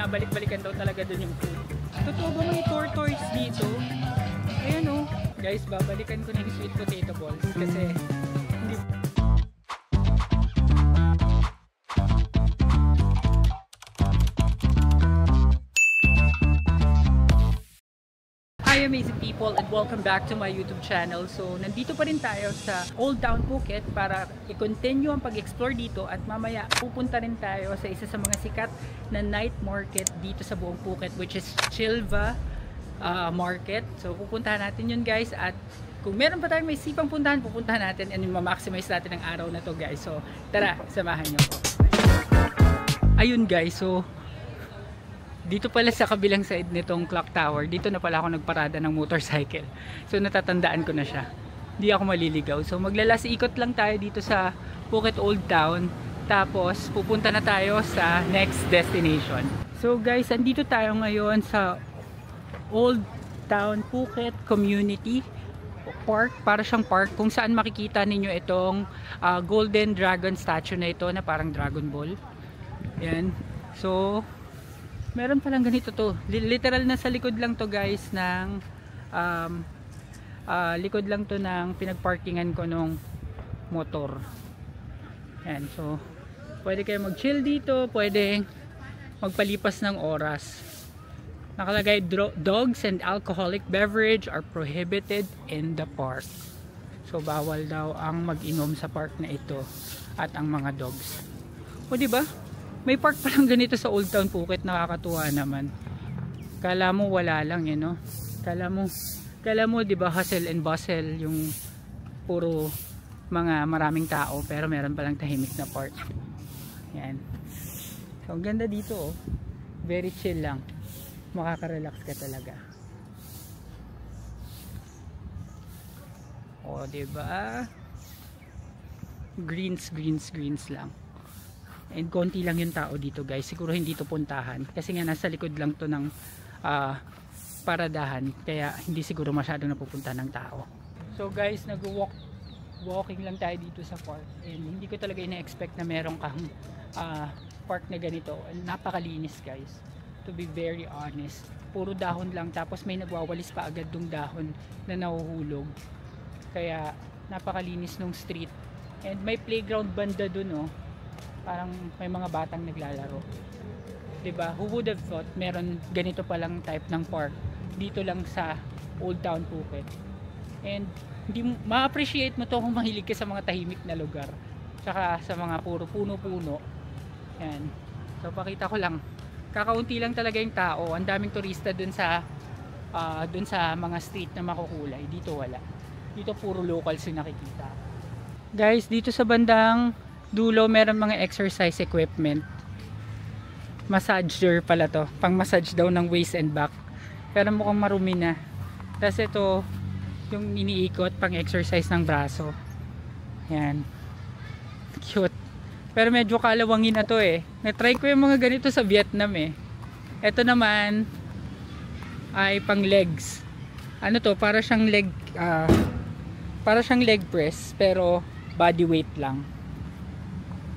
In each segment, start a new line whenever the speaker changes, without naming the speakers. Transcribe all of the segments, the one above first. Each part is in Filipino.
binabalik-balikan daw talaga dun yung food. Totoo ba may tortoise dito? Ayan o. Guys, babalikan ko na yung sweet potato balls kasi hindi... Hi amazing people and welcome back to my YouTube channel. So nandito pa rin tayo sa Old Town Phuket para i-continue ang pag-explore dito at mamaya pupunta rin tayo sa isa sa mga sikat na night market dito sa buong Phuket, which is Chilva Market. So pupuntahan natin yun guys, at kung meron pa tayong may sipang puntahan, pupuntahan natin and ma-maximize natin ang araw na to guys. So tara, samahan nyo ko. Ayun guys, so dito pala sa kabilang side nitong clock tower, dito na pala ako nagparada ng motorcycle. So natatandaan ko na siya. Hindi ako maliligaw. So maglalas ikot lang tayo dito sa Phuket Old Town. Tapos pupunta na tayo sa next destination. So guys, andito tayo ngayon sa Old Town Phuket Community Park. Para siyang park kung saan makikita ninyo itong Golden Dragon statue na ito na parang Dragon Ball. Yan. So meron palang ganito to. Literal na sa likod lang to guys ng likod lang to ng pinagparkingan ko nung motor. Yan, so pwede kayo mag-chill dito, pwede magpalipas ng oras. Nakalagay, dogs and alcoholic beverage are prohibited in the park. So bawal daw ang mag-inom sa park na ito at ang mga dogs. O di ba? May park palang ganito sa Old Town Phuket, nakakatuwa naman. Kala mo wala lang eh, no? Kala mo 'di ba hustle and bustle, yung puro mga maraming tao, pero meron palang tahimik na park. Yan. So ang ganda dito oh. Very chill lang. Makaka-relax ka talaga. Oh, 'di ba? Greens lang. And konti lang yung tao dito guys. Siguro hindi to puntahan kasi nga nasa likod lang to ng paradahan, kaya hindi siguro masyadong napupunta ng tao. So guys, walking lang tayo dito sa park, and hindi ko talaga ina-expect na meron kang park na ganito. Napakalinis guys, to be very honest. Puro dahon lang, tapos may nagwawalis pa agad dung dahon na nahuhulog. Kaya napakalinis nung street, and may playground banda dun oh. Parang may mga batang naglalaro. 'Di ba? Who would have thought meron ganito palang type ng park dito lang sa Old Town Phuket. And hindi ma-appreciate mo 'to kung mahilig ka sa mga tahimik na lugar. Tsaka sa mga puro puno-puno. Yan. So pakita ko lang. Kakaunti lang talaga yung tao. Ang daming turista dun sa mga street na makukulay. Dito wala. Dito puro locals yung nakikita. Guys, dito sa bandang dulo meron mga exercise equipment. Massager pala to, pang massage daw ng waist and back, pero mukhang marumi na. Tapos ito yung iniikot pang exercise ng braso. Yan, cute, pero medyo kalawangin na to eh. Na-try ko yung mga ganito sa Vietnam eh. Ito naman ay pang legs. Ano to, para siyang leg press pero body weight lang.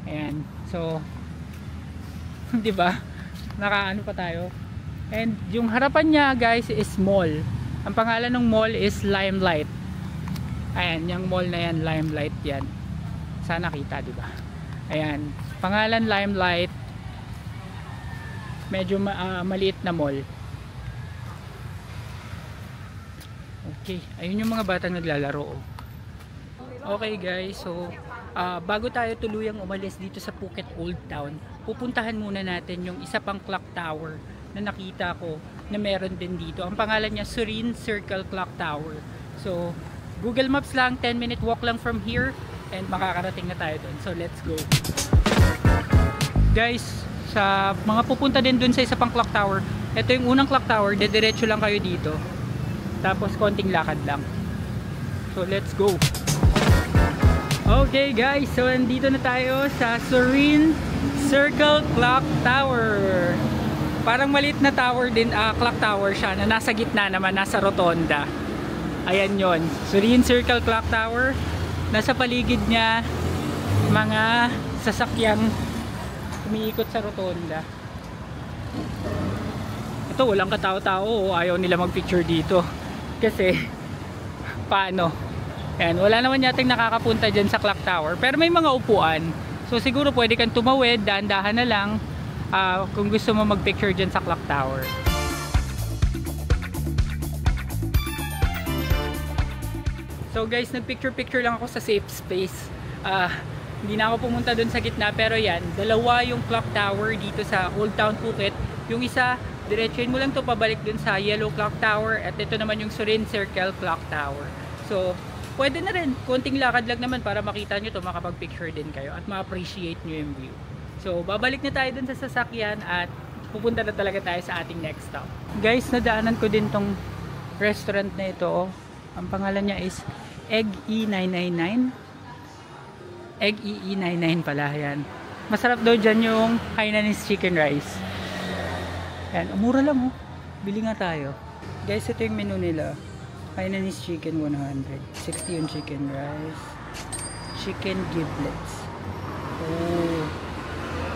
Ayan. So, di ba? Nakaano pa tayo. And yung harapan niya, guys, is mall. Ang pangalan ng mall is Limelight. Ayan, yung mall na yan, Limelight yan. Sana kita, di ba? Ayan. Pangalan Limelight. Medyo maliit na mall. Okay. Ayun yung mga batang naglalaro. Okay, guys. So, bago tayo tuluyang umalis dito sa Phuket Old Town, pupuntahan muna natin yung isa pang clock tower na nakita ko na meron din dito. Ang pangalan niya Serene Circle Clock Tower. So Google Maps lang, 10-minute walk lang from here, and makakarating na tayo doon. So let's go guys. Sa mga pupunta din dun sa isa pang clock tower, ito yung unang clock tower, dediretso lang kayo dito, tapos konting lakad lang. So let's go. Okay guys, so nandito na tayo sa Serene Circle Clock Tower. Parang maliit na tower din, clock tower siya na nasa gitna naman, nasa rotonda. Ayan yon, Serene Circle Clock Tower. Nasa paligid niya mga sasakyang umiikot sa rotonda. Ito, walang katao-tao. Ayaw nila mag-picture dito. Kasi, paano? Yan, wala naman yating nakakapunta dyan sa clock tower. Pero may mga upuan. So, siguro pwede kang tumawid, dahan-dahan na lang. Kung gusto mo mag-picture dyan sa clock tower. So guys, nagpicture-picture lang ako sa safe space. Hindi na ako pumunta dun sa gitna, pero yan, dalawa yung clock tower dito sa Old Town Phuket. Yung isa, diretsuhin mo lang to pabalik dun sa Yellow Clock Tower, at ito naman yung Surin Circle Clock Tower. So, pwede na rin, konting lakad lang naman para makita nyo to, makapag-picture din kayo at ma-appreciate nyo yung view. So, babalik na tayo dun sa sasakyan at pupunta na talaga tayo sa ating next stop. Guys, nadaanan ko din tong restaurant na ito. Ang pangalan niya is Egg E999. Egg E999 pala yan. Masarap daw dyan yung Hainanese chicken rice. Yan, mura lang oh. Bili nga tayo. Guys, ito yung menu nila. Hainanese chicken 100. 60 yung chicken rice. Chicken giblets.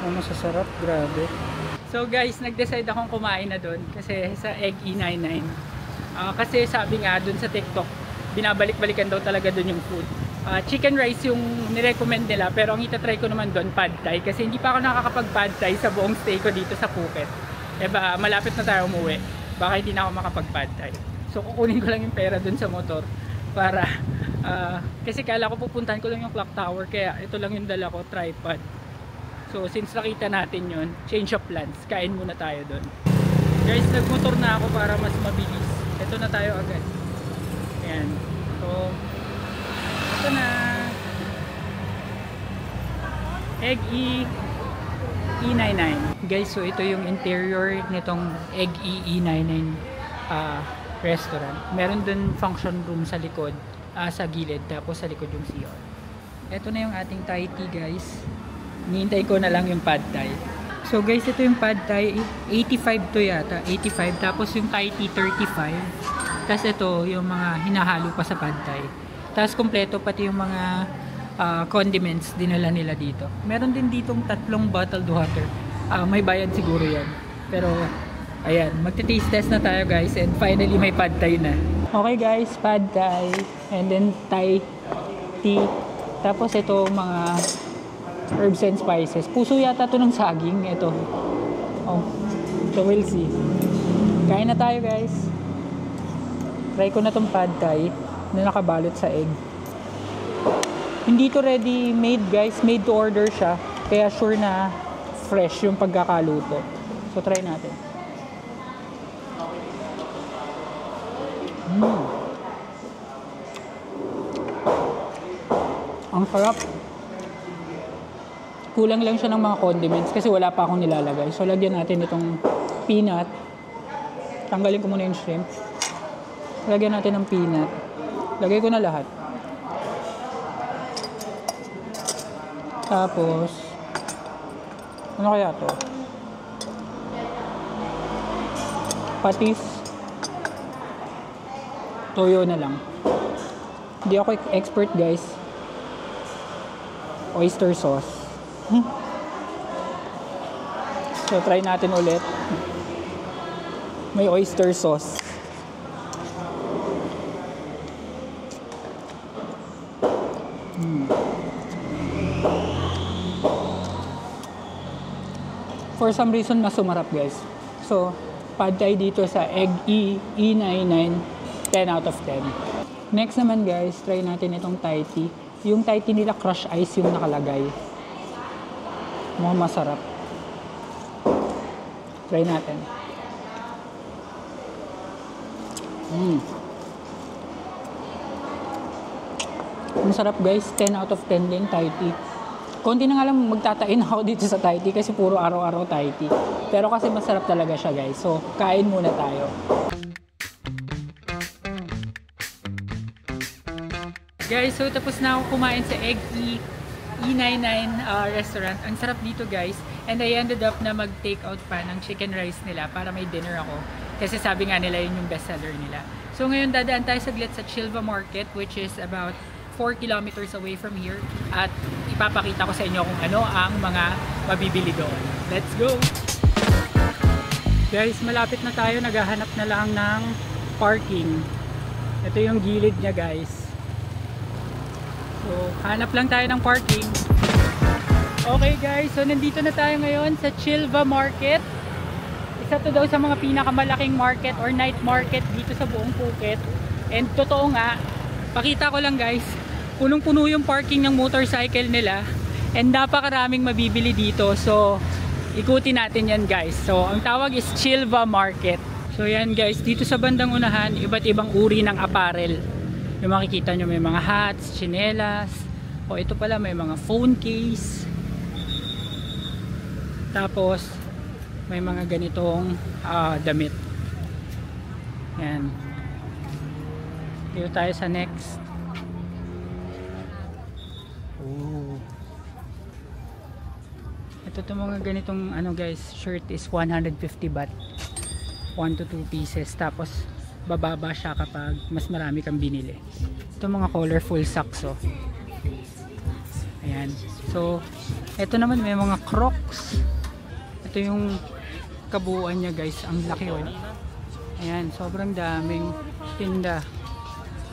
Oh, masasarap. Grabe. So guys, nag-decide akong kumain na doon kasi sa Egg E99. Kasi sabi nga dun sa TikTok, binabalik-balikan daw talaga dun yung food. Chicken rice yung nirecommend nila, pero ang itatry ko naman dun, pad thai. Kasi hindi pa ako nakakapag-pad thai sa buong stay ko dito sa Phuket. Malapit na tayo umuwi. Baka hindi na ako makapag-pad thai. So kukunin ko lang yung pera dun sa motor para, kasi kala ko pupuntahan ko lang yung clock tower, kaya ito lang yung dala ko, tripod. So since nakita natin yun, change of plans, kain muna tayo dun. Guys, nagmotor na ako para mas mabilis. Ito na tayo agad. Ayan. So, ito na. Egg E99. Guys, so ito yung interior nitong Egg E99 restaurant. Meron dun function room sa likod, sa gilid. Tapos sa likod yung CR. Ito na yung ating Thai tea, guys. Hinihintay ko na lang yung pad thai. So guys, ito yung pad thai, 85 to yata, 85. Tapos yung Thai tea, 35. Tapos ito, yung mga hinahalo pa sa pad thai. Tapos kompleto pati yung mga condiments dinala nila dito. Meron din ditong 3 bottled water. May bayad siguro yan. Pero, ayan, magte-taste test na tayo guys. And finally, may pad thai na. Okay guys, pad thai. And then Thai tea. Tapos ito, mga herbs and spices. Puso yata to ng saging. Ito. Oh. So we'll see. Kain na tayo guys. Try ko na tong pad thai na nakabalot sa egg. Hindi to ready made guys. Made to order siya. Kaya sure na fresh yung pagkakaluto. So try natin. Ang sarap. Kulang lang siya ng mga condiments kasi wala pa akong nilalagay. So, lagyan natin itong peanut. Tanggalin ko muna yung shrimp. Lagyan natin ng peanut. Lagay ko na lahat. Tapos, ano kaya to? Patis. Toyo na lang. Hindi ako expert guys. Oyster sauce. So try natin ulit. May oyster sauce. For some reason mas sumarap guys. So pad thai dito sa Egg E99, 10 out of 10. Next naman guys, try natin itong Thai tea. Yung Thai tea nila crush ice yung nakalagay. Mukhang masarap. Try natin. Masarap guys. 10 out of 10 din Thai tea. Konti na nga lang magtatain ako dito sa Thai tea kasi puro araw-araw Thai tea. Pero kasi masarap talaga siya guys. So, kain muna tayo. Guys, so tapos na ako kumain sa Egg E99 restaurant. Ang sarap dito guys. And I ended up na mag-take out pa ng chicken rice nila para may dinner ako. Kasi sabi nga nila yun yung best seller nila. So ngayon dadaan tayo saglit sa Chilva Market, which is about 4 kilometers away from here. At ipapakita ko sa inyo kung ano ang mga mabibili doon. Let's go! Guys, malapit na tayo, naghahanap na lang ng parking. Ito yung gilid niya, guys. So, hanap lang tayo ng parking. Okay guys, so nandito na tayo ngayon sa Chilva Market. Isa to daw sa mga pinakamalaking market or night market dito sa buong Phuket. And totoo nga, pakita ko lang guys, punong-puno yung parking ng motorcycle nila. And napakaraming mabibili dito. So, ikutin natin yan guys. So, ang tawag is Chilva Market. So yan guys, dito sa bandang unahan, iba't ibang uri ng apparel. Yung makikita nyo may mga hats, tsinelas, o ito pala may mga phone case. Tapos may mga ganitong damit. Yan. Dito tayo sa next. Oh. Ito to mga ganitong ano guys, shirt is 150 baht. 1 to 2 pieces. Tapos bababa siya kapag mas marami kang binili. Ito mga colorful socks oh. Ayan. So ito naman may mga Crocs. Ito yung kabuuan niya guys. Ang laki oh. Ayan, sobrang daming tinda.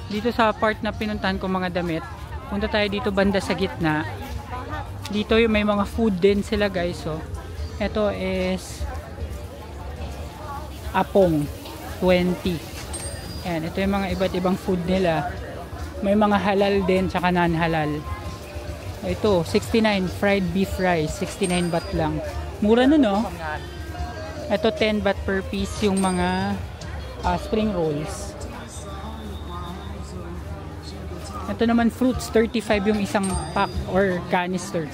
Dito sa part na pinuntahan ko mga damit, punta tayo dito banda sa gitna. Dito yung may mga food din sila guys oh. Ito is Apong 20. Ayan, ito yung mga iba't ibang food nila. May mga halal din tsaka non-halal. Ito 69 fried beef rice, 69 baht lang. Mura nun no? Ito 10 baht per piece yung mga spring rolls. Ito naman fruits 35 yung isang pack or canister.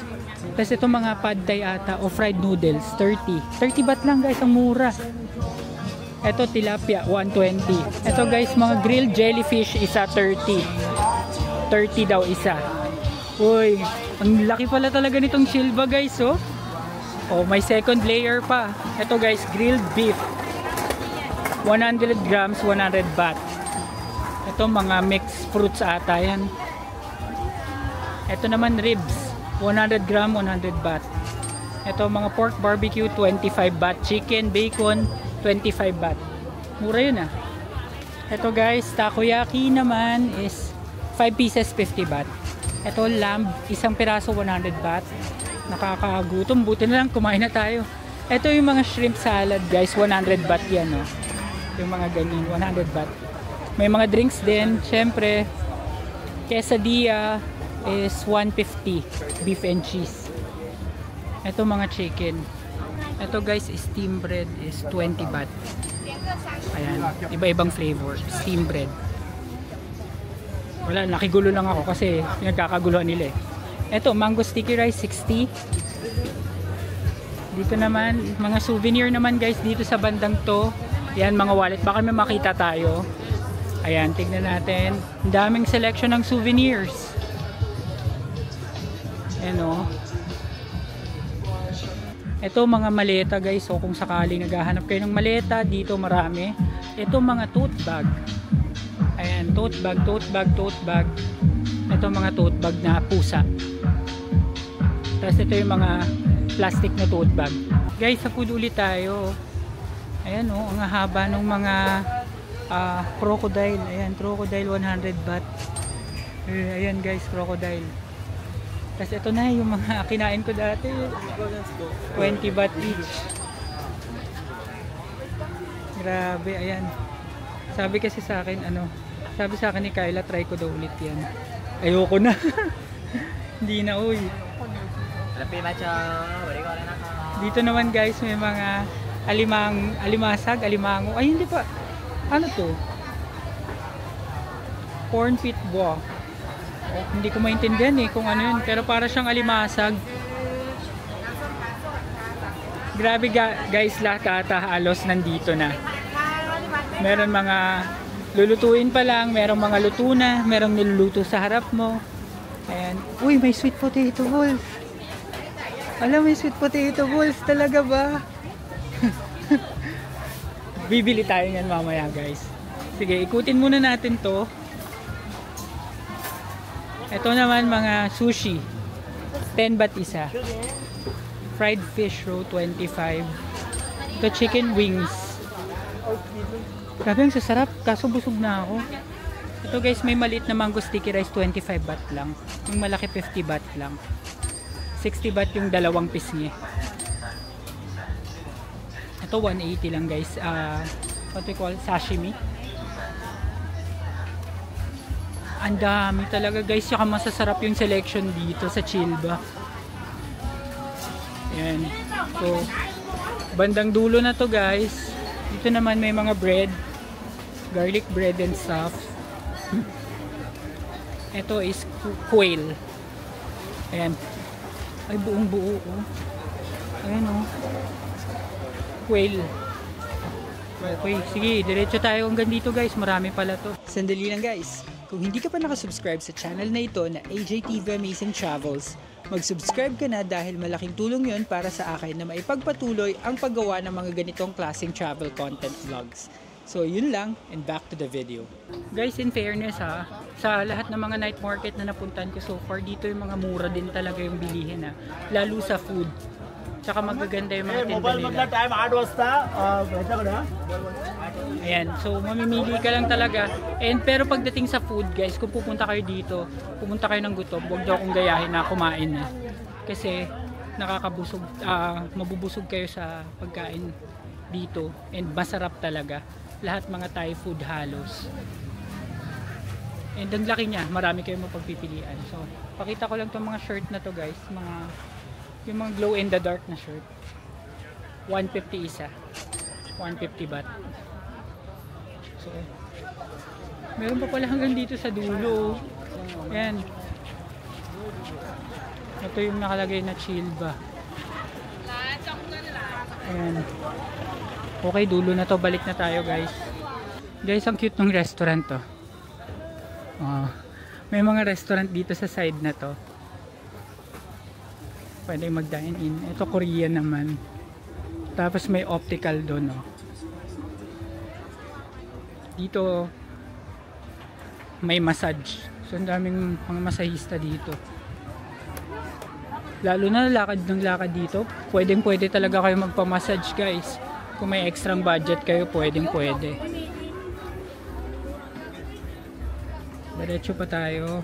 Tapos ito mga pad thai ata o fried noodles 30 baht lang guys, ang mura. Ito tilapia 120. Ito guys mga grilled jellyfish isa 30 daw isa. Uy, ang laki pala talaga nitong Chilva guys oh. Oh, may second layer pa. Ito guys grilled beef 100 grams 100 baht. Ito mga mixed fruits ata yan. Ito naman ribs 100 gram 100 baht. Ito mga pork barbecue 25 baht. Chicken bacon 25 baht. Mura yun ah. Ito guys, takoyaki naman is 5 pieces 50 baht. Ito lamb, isang piraso 100 baht. Nakakagutom, buti na lang kumain na tayo. Ito yung mga shrimp salad guys, 100 baht yan oh. Yung mga ganyan, 100 baht. May mga drinks din, syempre. Quesadilla is 150, beef and cheese. Ito mga chicken. Ito guys, steam bread is 20 baht. Ayan, iba-ibang flavor. Steam bread. Wala, nakigulo lang ako kasi nagkakaguluhan nila eh. Ito, mango sticky rice 60. Dito naman, mga souvenir naman guys dito sa bandang to. Ayan, mga wallet. Baka may makita tayo. Ayan, tignan natin. Ang daming selection ng souvenirs. Ayan o. Ito mga maleta guys, so kung sakaling naghahanap kayo ng maleta, dito marami. Ito mga tote bag. Ayan, tote bag. Ito mga tote bag na pusa. Tapos ito yung mga plastic na tote bag. Guys, sa food ulit tayo. Ayan o, ang haba ng mga crocodile. Ayan, crocodile 100 baht. Ayan guys, crocodile. Kasi ito na yung mga kinain ko dati. 20 baht each. Grabe, ayan. Sabi kasi sa akin, sabi sa akin ni Kyla, try ko daw ulit yan. Ayoko na. Hindi na, uy. Dito naman guys, may mga alimasag, alimango. Ay, hindi pa. Ano to? Corn pit buah. Hindi ko maintindihan eh kung ano yun, pero para siyang alimasag. Grabe guys, lahat ata halos nandito na. Meron mga lulutuin pa lang, merong mga luto na, merong niluluto sa harap mo. Ayan. Uy, may sweet potato balls. Alam, may sweet potato balls talaga ba? Bibili tayo yan mamaya guys. Sige, ikutin muna natin to. Ito naman mga sushi. 10 baht isa. Fried fish roll 25. Ito chicken wings. Grabe ang sasarap, kaso busog na ako. Ito guys, may maliit na mango sticky rice, 25 baht lang. Yung malaki 50 baht lang. 60 baht yung dalawang pisngi. Ito 180 lang guys. What we call sashimi. Ang dami talaga guys. Saka masasarap yung selection dito sa Chilba. Ayan. So, bandang dulo na to guys. Dito naman may mga bread. Garlic bread and stuff. Ito is quail. Ayan. Ay, buong buo. Oh. Ayan o. Oh. Quail. Okay, sige. Diretso tayo hanggang dito guys. Marami pala to. Sandali lang guys. Kung hindi ka pa nakasubscribe sa channel na ito na AJTV Amazing Travels, mag-subscribe ka na dahil malaking tulong yon para sa akin na maipagpatuloy ang paggawa ng mga ganitong klaseng travel content vlogs. So yun lang, and back to the video. Guys, in fairness ha, sa lahat ng mga night market na napuntan ko so far, dito yung mga mura din talaga yung bilihin ha. Lalo sa food. Tsaka magaganda yung mga tinda nila. Ayan, so mamimili ka lang talaga. And pero pagdating sa food guys, kung pupunta kayo dito, pumunta kayo ng gutom, huwag daw akong gayahin na kumain na. Kasi nakakabusog, mabubusog kayo sa pagkain dito. And masarap talaga. Lahat mga Thai food halos. And ang laki niya, marami kayong mapagpipilian. So, pakita ko lang itong mga shirt na to guys. Yung mga glow in the dark na shirt. 150 isa. 150 baht. So, meron pa pala hanggang dito sa dulo. Ayan. Ito yung nakalagay na Chilba. Ayan. Okay, dulo na to. Balik na tayo guys. Guys, ang cute ng restaurant to. May mga restaurant dito sa side na to. Pwede mag-dine in. Ito Korean naman. Tapos may optical doon. Oh. Dito may massage. So ang daming mga masahista dito. Lalo na lakad ng lakad dito. Pwede talaga kayo magpa-massage guys. Kung may extrang budget kayo, pwede. Diretso pa tayo.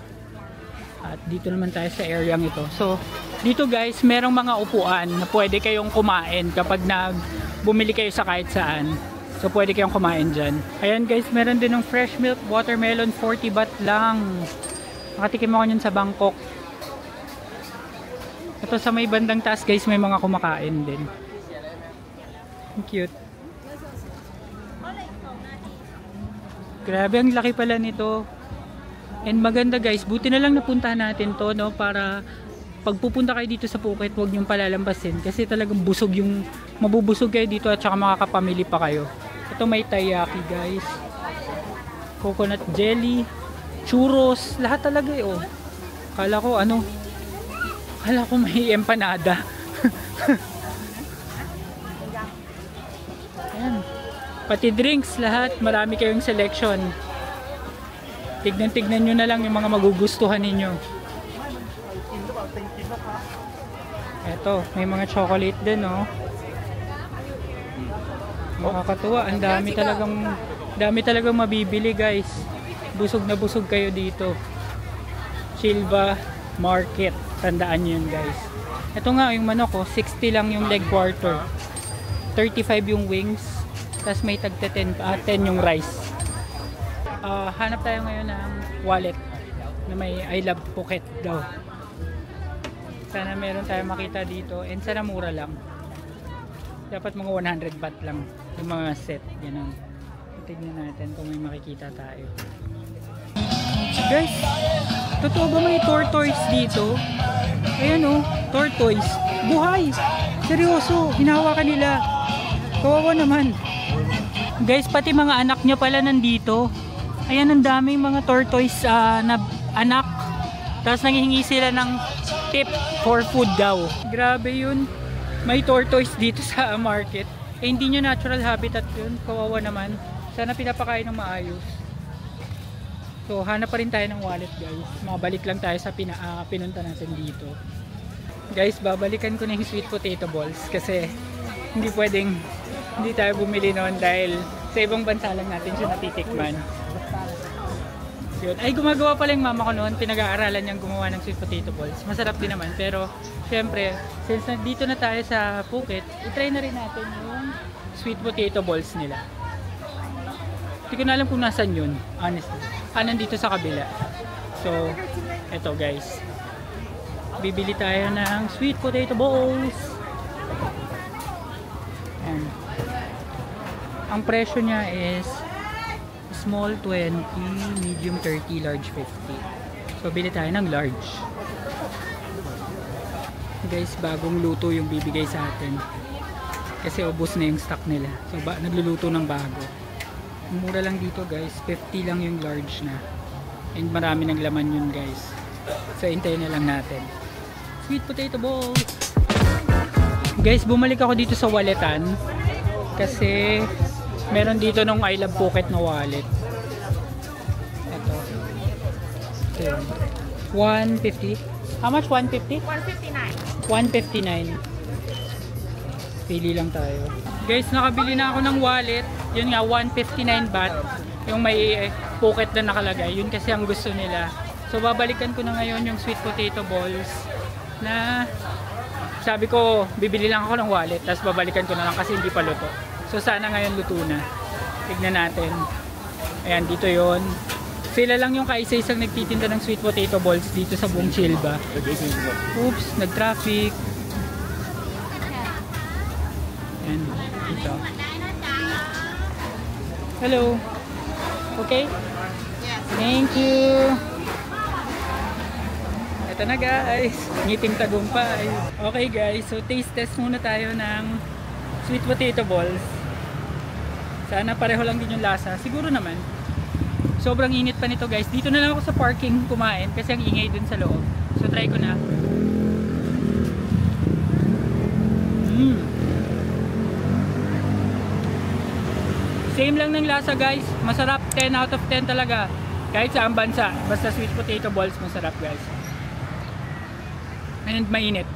At dito naman tayo sa area ito. So, dito guys, merong mga upuan na pwede kayong kumain kapag bumili kayo sa kahit saan. So, pwede kayong kumain dyan. Ayan guys, meron din ng fresh milk watermelon, 40 baht lang. Nakatikim ako nyan sa Bangkok. Ito sa may bandang taas guys, may mga kumakain din. Cute. Grabe, ang laki pala nito. And maganda guys, buti na lang napuntahan natin to, no, para pag pupunta kayo dito sa Phuket, huwag niyong palalampasin kasi talagang mabubusog kayo dito at saka makakapamili pa kayo. Ito may taiyaki guys, coconut jelly, churros, lahat talaga eh. Oh. Kala ko may empanada. Ayan. Pati drinks, lahat. Marami kayong selection. Tignan nyo na lang yung mga magugustuhan ninyo. Eto, may mga chocolate din, oh. Makakatuwa. Ang dami talagang mabibili, guys. Busog na busog kayo dito. Chilba Market. Tandaan nyo yun, guys. Ito nga, yung manok, oh. 60 lang yung leg quarter. 35 yung wings, tapos may tagta 10 yung rice. Hanap tayo ngayon ng wallet na may I love Phuket daw. Sana meron tayong makita dito and sana mura lang. Dapat mga 100 baht lang yung mga set. Ganun. Tignan natin kung may makikita tayo. Guys, totoo ba may tortoise dito? Ayan oh, tortoise. Buhay! Seryoso, hinahawakan nila. Kawawa naman. Guys, pati mga anak niya pala nandito. Ayan, ang daming mga tortoise na anak. Tapos nanghihingi sila ng tip for food daw. Grabe yun. May tortoise dito sa market. Eh, hindi nyo natural habitat yun. Kawawa naman. Sana pinapakain ng maayos. So, hanap pa rin tayo ng wallet guys. Makabalik lang tayo sa pinunta natin dito. Guys, babalikan ko na yung sweet potato balls. Kasi hindi pwedeng Hindi tayo bumili noon dahil sa ibang bansa lang natin siya natitikman. Yun. Ay, gumagawa pala yung mama ko noon. Pinag-aaralan niyang gumawa ng sweet potato balls. Masarap din naman. Pero, syempre, since nandito na tayo sa Phuket, itry na rin natin yung sweet potato balls nila. Hindi ko na alam kung nasan yun, honestly. Nandito sa kabila. So, eto guys. Bibili tayo ng sweet potato balls. Ayan. Ang presyo niya is small 20, medium 30, large 50. So, bili tayo ng large. Guys, bagong luto yung bibigay sa atin. Kasi ubos na yung stock nila. So, nagluluto ng bago. Mura lang dito guys. 50 lang yung large na. And marami ng laman yun guys. So, hintayin na lang natin. Sweet potato balls. Guys, bumalik ako dito sa waletan. Kasi meron dito nung I Love Phuket na wallet. Ito. 150. How much? 150?
159.
159. Pili lang tayo. Guys, nakabili na ako ng wallet. Yun nga, 159 baht. Yung may Phuket na nakalagay. Yun kasi ang gusto nila. So, babalikan ko na ngayon yung sweet potato balls na sabi ko, bibili lang ako ng wallet. Tapos babalikan ko na lang kasi hindi pa luto. So, sana ngayon luto na. Tignan natin. Ayan, dito yon. Sila lang yung kaisa-isang nagtitinda ng sweet potato balls dito sa buong Chilba. Oops, nag-traffic. Ayan, dito. Hello. Okay?
Yes.
Thank you. Ito na guys. Ngiting tagumpay. Okay guys, so taste test muna tayo ng sweet potato balls. Sana pareho lang din yung lasa. Siguro naman. Sobrang init pa nito guys. Dito na lang ako sa parking kumain kasi ang ingay dun sa loob. So try ko na. Same lang ng lasa guys. Masarap. 10 out of 10 talaga. Kahit sa ang bansa. Basta sweet potato balls masarap guys. And mainit.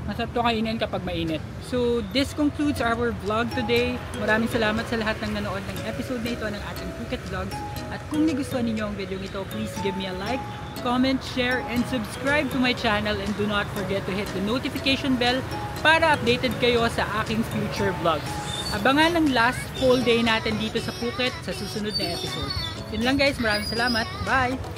Masarap to kainin kapag mainit. So this concludes our vlog today. Maraming salamat sa lahat ng nanood ng episode na ito ng ating Phuket Vlogs. At kung nagustuhan ninyo ang video ito, please give me a like, comment, share, and subscribe to my channel. And do not forget to hit the notification bell para updated kayo sa aking future vlogs. Abangan ang last full day natin dito sa Phuket sa susunod na episode. Yun lang guys, maraming salamat. Bye!